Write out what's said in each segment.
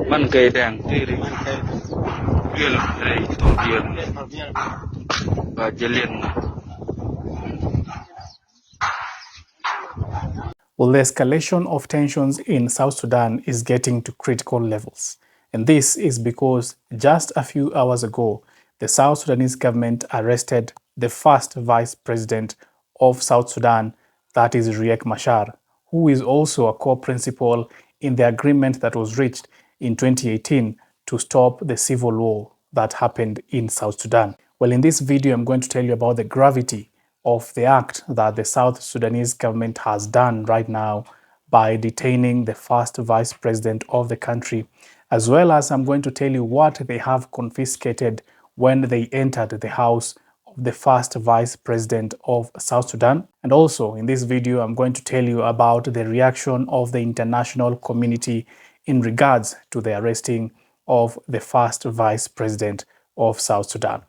Man kay dang tiri yel ray to yel ba jelen. Well, the escalation of tensions in South Sudan is getting to critical levels. And this is because just a few hours ago, the South Sudanese government arrested the first vice president of South Sudan, that is Riek Machar, who is also a co-principal in the agreement that was reached in 2018 to stop the civil war that happened in South Sudan. Well, in this video, I'm going to tell you about the gravity of the act that the South Sudanese government has done right now by detaining the first vice president of the country, as well as I'm going to tell you what they have confiscated when they entered the house of the first vice president of South Sudan. And also in this video, I'm going to tell you about the reaction of the international community in regards to the arresting of the first vice president of South Sudan.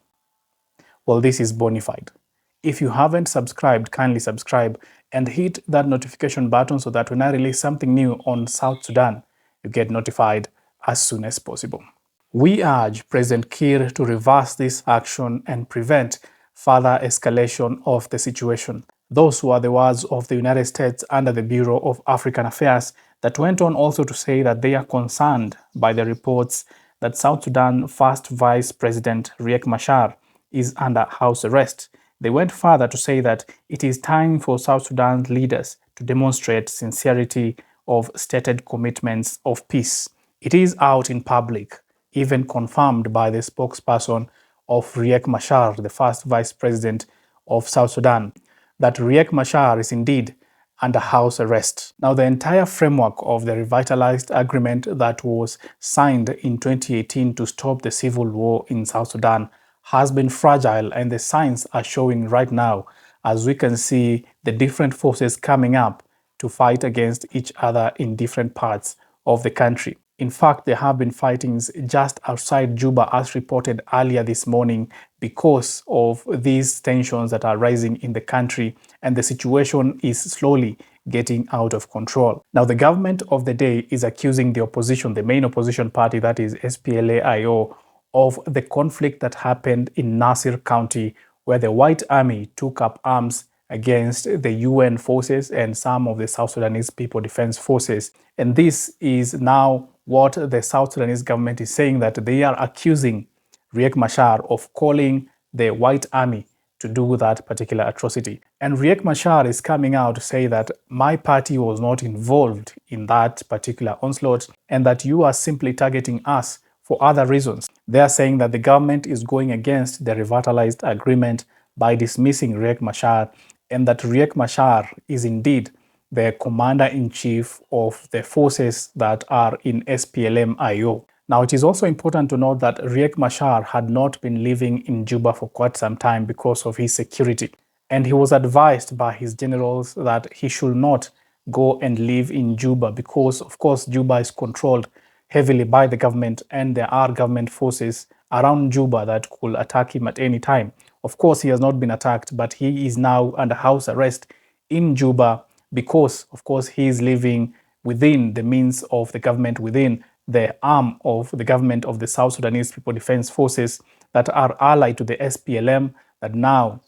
Well, this is Bonafide. If you haven't subscribed, kindly subscribe and hit that notification button so that when I release something new on South Sudan, you get notified as soon as possible. We urge President Kiir to reverse this action and prevent further escalation of the situation. Those were the words of the United States under the Bureau of African Affairs that went on also to say that they are concerned by the reports that South Sudan first Vice President Riek Machar is under house arrest. They went further to say that it is time for South Sudan's leaders to demonstrate sincerity of stated commitments of peace. It is out in public, even confirmed by the spokesperson of Riek Machar, the first vice president of South Sudan, that Riek Machar is indeed under house arrest. Now, the entire framework of the revitalized agreement that was signed in 2018 to stop the civil war in South Sudan has been fragile, and the signs are showing right now as we can see the different forces coming up to fight against each other in different parts of the country. In fact, there have been fightings just outside Juba as reported earlier this morning because of these tensions that are rising in the country, and the situation is slowly getting out of control. Now, the government of the day is accusing the opposition, the main opposition party, that is SPLA-IO, of the conflict that happened in Nasir County, where the White Army took up arms against the UN forces and some of the South Sudanese People Defense Forces. And this is now what the South Sudanese government is saying, that they are accusing Riek Machar of calling the White Army to do that particular atrocity. And Riek Machar is coming out to say that my party was not involved in that particular onslaught and that you are simply targeting us for other reasons. They are saying that the government is going against the revitalized agreement by dismissing Riek Machar, and that Riek Machar is indeed the commander-in-chief of the forces that are in SPLM-IO. Now, it is also important to note that Riek Machar had not been living in Juba for quite some time because of his security, and he was advised by his generals that he should not go and live in Juba because, of course, Juba is controlled heavily by the government, and there are government forces around Juba that could attack him at any time. Of course, he has not been attacked, but he is now under house arrest in Juba because, of course, he is living within the means of the government, within the arm of the government of the South Sudanese People Defense Forces that are allied to the SPLM that now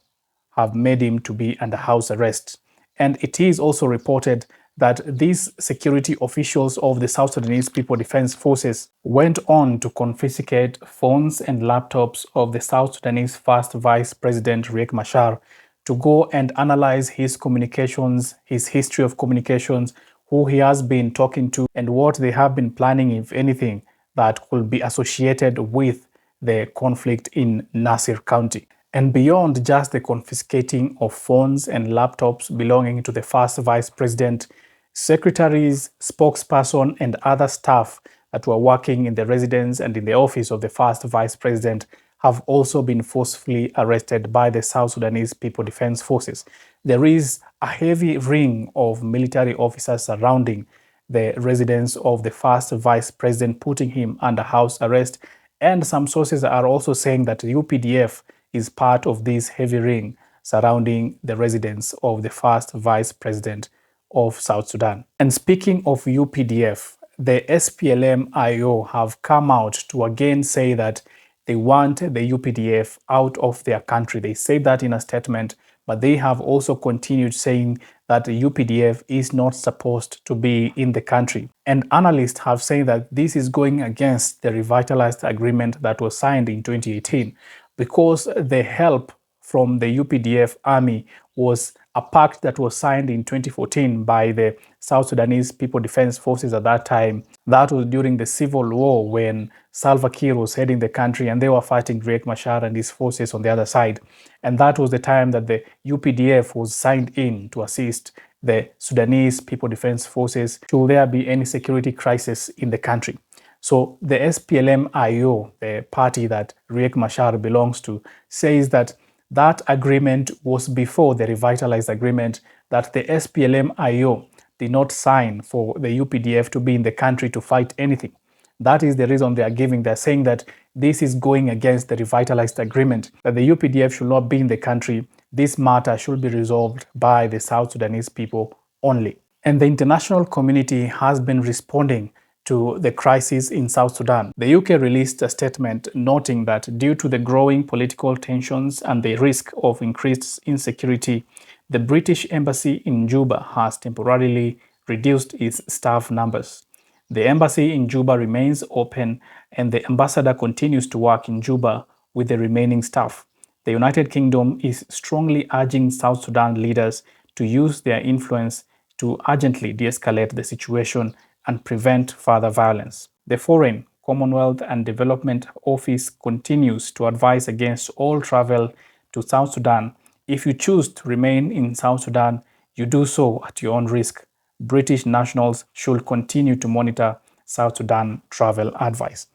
have made him to be under house arrest. And it is also reported that these security officials of the South Sudanese People Defense Forces went on to confiscate phones and laptops of the South Sudanese first Vice President Riek Machar to go and analyze his communications, his history of communications, who he has been talking to, and what they have been planning, if anything, that could be associated with the conflict in Nasir County. And beyond just the confiscating of phones and laptops belonging to the first vice president, secretaries, spokesperson, and other staff that were working in the residence and in the office of the first vice president have also been forcefully arrested by the South Sudanese People Defense Forces. There is a heavy ring of military officers surrounding the residence of the first vice president, putting him under house arrest. And some sources are also saying that the UPDF is part of this heavy ring surrounding the residence of the first vice president of South Sudan. And speaking of UPDF, the SPLM-IO have come out to again say that they want the UPDF out of their country. They say that in a statement, but they have also continued saying that the UPDF is not supposed to be in the country. And analysts have said that this is going against the revitalized agreement that was signed in 2018, because the help from the UPDF army was a pact that was signed in 2014 by the South Sudanese People Defense Forces at that time. That was during the civil war when Salva Kiir was heading the country and they were fighting Riek Machar and his forces on the other side. And that was the time that the UPDF was signed in to assist the Sudanese People Defense Forces should there be any security crisis in the country. So the SPLM-IO, the party that Riek Machar belongs to, says that that agreement was before the revitalized agreement, that the SPLM-IO did not sign for the UPDF to be in the country to fight anything. That is the reason they are giving. They're saying that this is going against the revitalized agreement, that the UPDF should not be in the country. This matter should be resolved by the South Sudanese people only. And the international community has been responding to the crisis in South Sudan. The UK released a statement noting that due to the growing political tensions and the risk of increased insecurity, the British Embassy in Juba has temporarily reduced its staff numbers. The embassy in Juba remains open and the ambassador continues to work in Juba with the remaining staff. The United Kingdom is strongly urging South Sudan leaders to use their influence to urgently de-escalate the situation and prevent further violence. The Foreign, Commonwealth and Development Office continues to advise against all travel to South Sudan. If you choose to remain in South Sudan, you do so at your own risk. British nationals should continue to monitor South Sudan travel advice.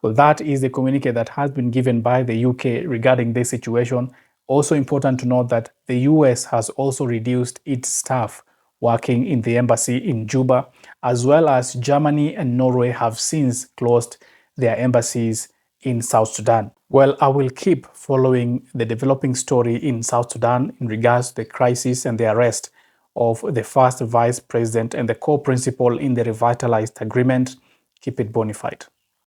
Well, that is the communique that has been given by the UK regarding this situation. Also important to note that the US has also reduced its staff working in the embassy in Juba, as well as Germany and Norway have since closed their embassies in South Sudan. Well, I will keep following the developing story in South Sudan in regards to the crisis and the arrest of the first vice president and the co-principal in the revitalized agreement. Keep it bona fide.